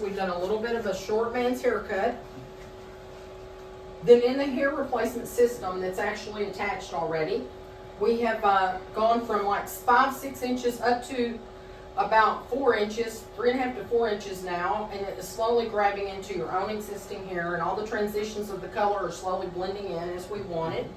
we've done a little bit of a short man's haircut. Then in the hair replacement system that's actually attached already, we have gone from like 5-6 inches up to about 4 inches, 3.5 to 4 inches now, and it is slowly grabbing into your own existing hair, and all the transitions of the color are slowly blending in as we wanted.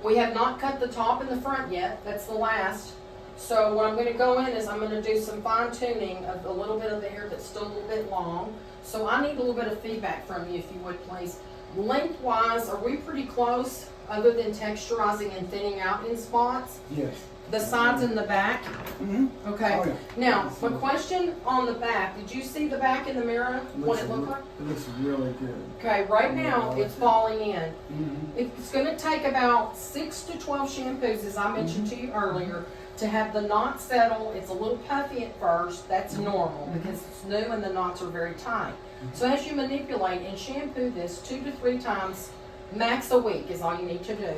We have not cut the top and the front yet. That's the last. So what I'm going to go in is I'm going to do some fine tuning of a little bit of the hair that's still a little bit long. So I need a little bit of feedback from you, if you would please. Lengthwise, are we pretty close other than texturizing and thinning out in spots? Yes. The sides and the back? Mm-hmm. Okay. Oh, yeah. Now, my question on the back, did you see the back in the mirror? What it looked like? It looks really good. Okay, right now it's falling in. Mm-hmm. It's going to take about 6 to 12 shampoos, as I mentioned to you earlier, to have the knot settle. It's a little puffy at first. That's normal because it's new and the knots are very tight. So as you manipulate and shampoo this 2 to 3 times, max a week is all you need to do.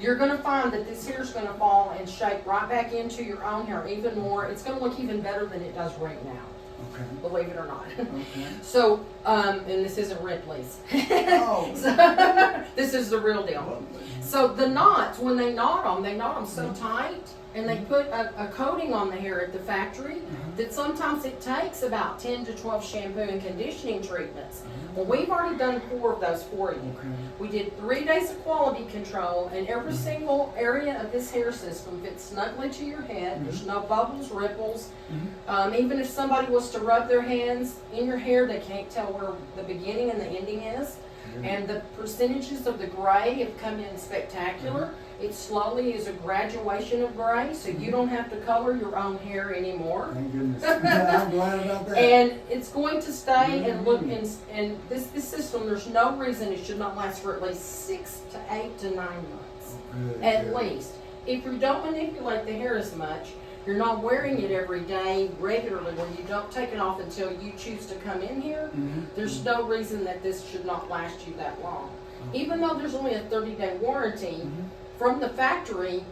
You're going to find that this hair is going to fall and shape right back into your own hair even more. It's going to look even better than it does right now. Okay. Believe it or not. Okay. So, and this isn't Ripley's. Oh. So, this is the real deal. So the knots, when they knot them so tight, and they put a coating on the hair at the factory that sometimes it takes about 10 to 12 shampoo and conditioning treatments. Well, we've already done 4 of those for you. Okay. We did 3 days of quality control, and every single area of this hair system fits snugly to your head. There's no bubbles, ripples. Even if somebody was to rub their hands in your hair, they can't tell where the beginning and the ending is. And the percentages of the gray have come in spectacular. It slowly is a graduation of gray, so you don't have to color your own hair anymore. Thank goodness. I'm glad about that. And it's going to stay and look, and this system, there's no reason it should not last for at least 6 to 8 to 9 months. Good, At good. least. If you don't manipulate the hair as much, you're not wearing it every day regularly, when you don't take it off until you choose to come in here, there's no reason that this should not last you that long. Even though there's only a 30-day warranty from the factory,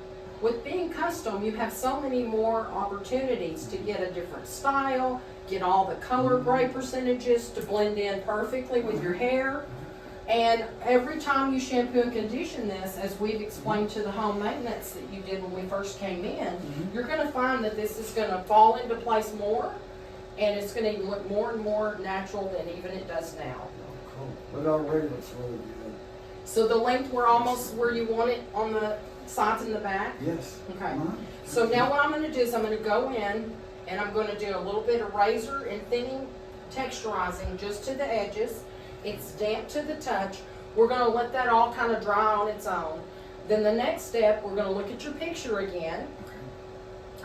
with being custom, you have so many more opportunities to get a different style, get all the color gray percentages to blend in perfectly with your hair. And every time you shampoo and condition this, as we've explained to the home maintenance that you did when we first came in, you're going to find that this is going to fall into place more, and it's going to look more and more natural than even it does now. Cool. But already looks really good. So the length, we're almost where you want it on the sides and the back? Yes. Okay. So now what I'm going to do is I'm going to go in and I'm going to do a little bit of razor and thinning, texturizing just to the edges. It's damp to the touch. We're going to let that all kind of dry on its own. Then the next step, we're going to look at your picture again.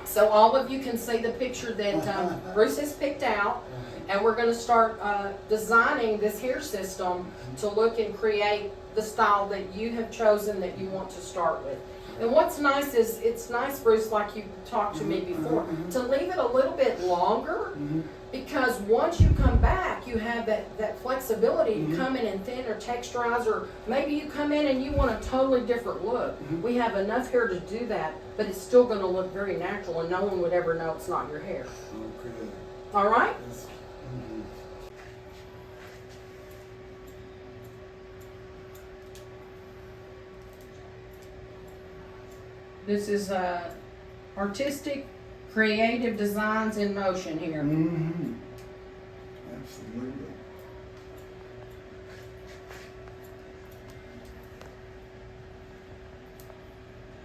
So all of you can see the picture that Bruce has picked out. And we're going to start designing this hair system to look and create the style that you have chosen that you want to start with. And what's nice is, it's nice, Bruce, like you talked to me before, to leave it a little bit longer, because once you come back, you have that flexibility to come in and thin or texturize, or maybe you come in and you want a totally different look. We have enough hair to do that, but it's still going to look very natural, and no one would ever know it's not your hair. Okay. All right? This is artistic, creative designs in motion here. Absolutely.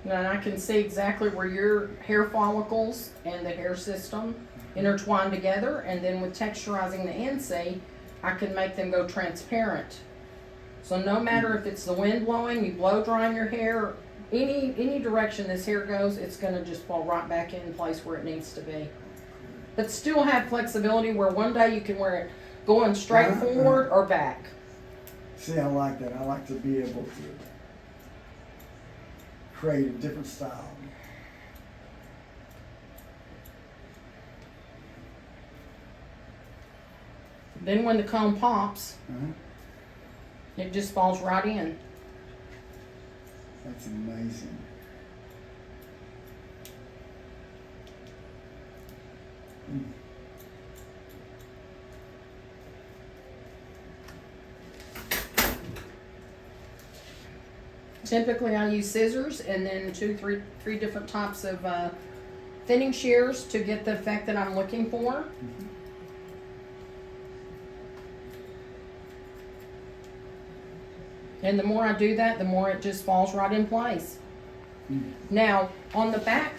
Now I can see exactly where your hair follicles and the hair system intertwine together, and then with texturizing the NC, I can make them go transparent. So no matter if it's the wind blowing, you blow drying your hair, any direction this hair goes, it's going to just fall right back in place where it needs to be. But still have flexibility where one day you can wear it going straight forward or back. See, I like that. I like to be able to create a different style. Then when the comb pops, it just falls right in. That's amazing. Typically I use scissors and then three different types of thinning shears to get the effect that I'm looking for. And the more I do that, the more it just falls right in place. Now, on the back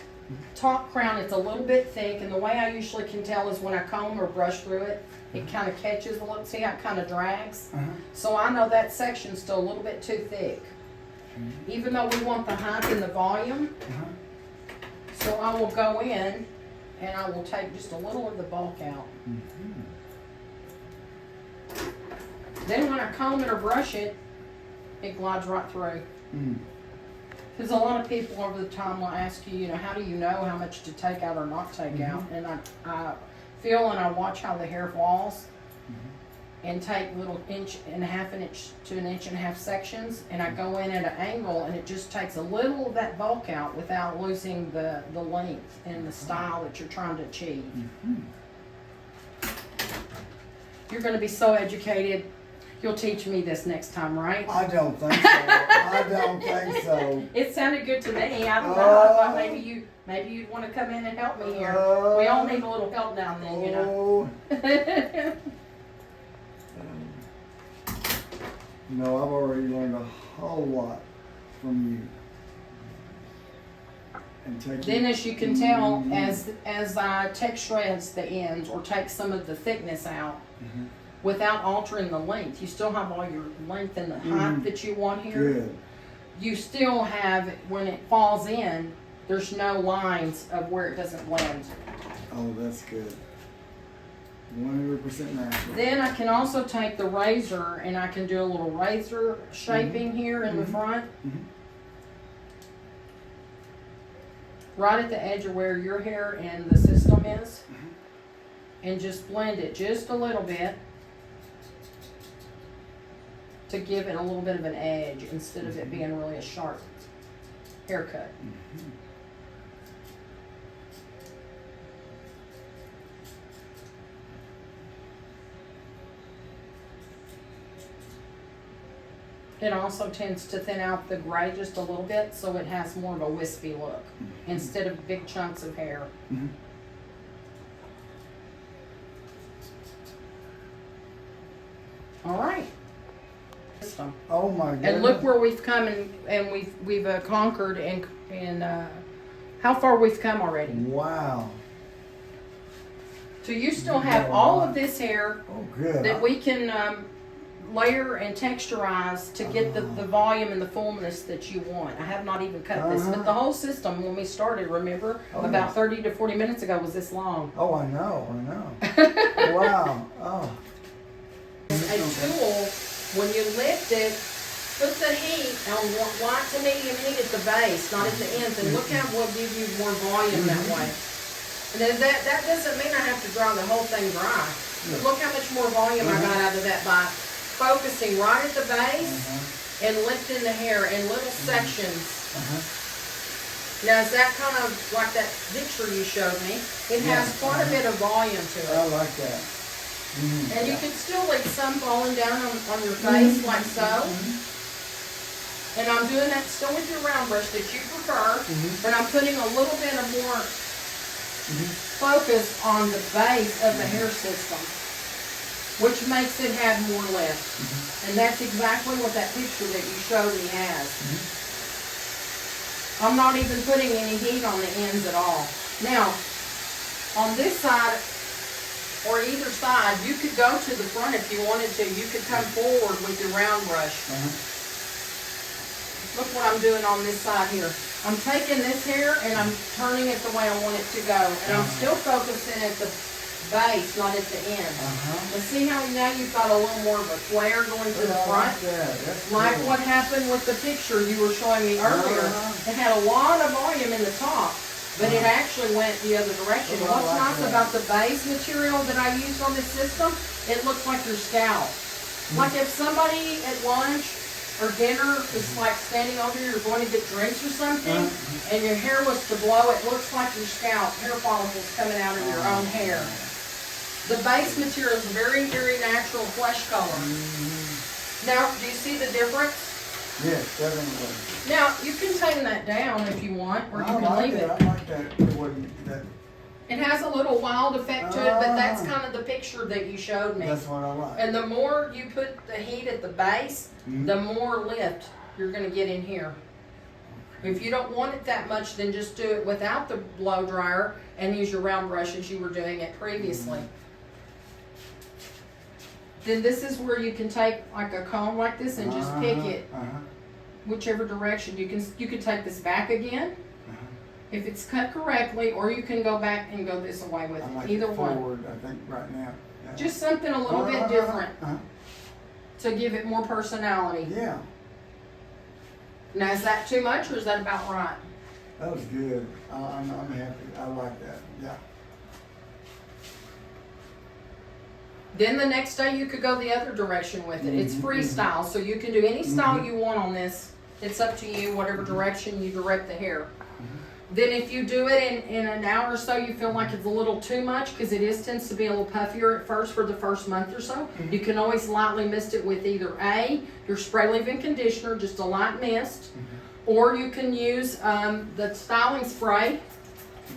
top crown, it's a little bit thick, and the way I usually can tell is when I comb or brush through it, it kind of catches a little, see how it kind of drags? So I know that section's still a little bit too thick. Even though we want the height and the volume, so I will go in and I will take just a little of the bulk out. Then when I comb it or brush it, it glides right through. Because a lot of people over the time will ask you, you know, how do you know how much to take out or not take out? And I feel and I watch how the hair falls and take little 1.5 inch to 1.5 inch sections, and I go in at an angle and it just takes a little of that bulk out without losing the length and the style that you're trying to achieve. You're going to be so educated. You'll teach me this next time, right? I don't think so. I don't think so. It sounded good to me. I don't know. I thought maybe you'd want to come in and help me here. We all need a little help now and then, you know. No, I've already learned a whole lot from you. And then, as you can tell, as I texturize the ends or take some of the thickness out, without altering the length, you still have all your length and the height that you want here. Good. You still have, when it falls in, there's no lines of where it doesn't blend. Oh, that's good. 100% natural. Then I can also take the razor and I can do a little razor shaping here in the front. Right at the edge of where your hair and the system is. And just blend it just a little bit to give it a little bit of an edge instead of it being really a sharp haircut. It also tends to thin out the gray just a little bit so it has more of a wispy look instead of big chunks of hair. All right. Oh my goodness. And look where we've come and we've conquered and how far we've come already. Wow. So you still have all of this hair that we can layer and texturize to get the volume and the fullness that you want. I have not even cut this, but the whole system when we started, remember, about 30 to 40 minutes ago was this long. Oh, I know. Wow. Oh. A tool, when you lift it, put the heat on light to medium heat at the base, not at the ends, and look how we'll give you more volume that way. And then that doesn't mean I have to dry the whole thing dry. But look how much more volume I got out of that by focusing right at the base and lifting the hair in little sections. Now, is that kind of like that picture you showed me? It has quite a bit of volume to it. I like that. And you can still leave some falling down on your face like so. And I'm doing that still with your round brush that you prefer, but I'm putting a little bit of more focus on the base of the hair system, which makes it have more lift. And that's exactly what that picture that you showed me has. I'm not even putting any heat on the ends at all. Now, on this side, or either side, you could go to the front if you wanted to. You could come forward with your round brush. Look what I'm doing on this side here. I'm taking this hair and I'm turning it the way I want it to go. And I'm still focusing at the base, not at the end. But see how now you've got a little more of a flare going to the front? Like what happened with the picture you were showing me earlier. It had a lot of volume in the top, but it actually went the other direction. What's nice about the base material that I used on this system, it looks like your scalp. Like if somebody at lunch or dinner is like standing over here, you're going to get drinks or something, and your hair was to blow, it looks like your scalp, hair follicles coming out of your own hair. The base material is very, very natural flesh color. Now, do you see the difference? Yes, that ain't Now, you can tame that down if you want, or you I can like leave it. it. I like that. It wasn't that. It has a little wild effect to it, but that's kind of the picture that you showed me. That's what I like. And the more you put the heat at the base, Mhm. the more lift you're gonna get in here. If you don't want it that much, then just do it without the blow dryer and use your round brush as you were doing it previously. Then this is where you can take like a comb like this and just pick it whichever direction. You could take this back again if it's cut correctly, or you can go back and go this way with I it. like Either it one. forward, I think right now. Yeah. Just something a little bit different Uh-huh. to give it more personality. Yeah, Now, is that too much or is that about right? that was good. I'm happy. I like that. Yeah. Then the next day you could go the other direction with it. It's freestyle, so you can do any style you want on this. It's up to you, whatever direction you direct the hair. Then if you do it in an hour or so, you feel like it's a little too much, because it tends to be a little puffier at first for the first month or so. You can always lightly mist it with either your spray leave-in conditioner, just a light mist, or you can use the styling spray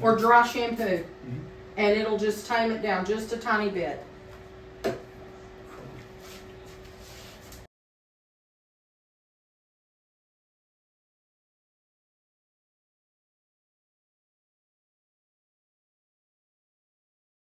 or dry shampoo, and it'll just tame it down just a tiny bit.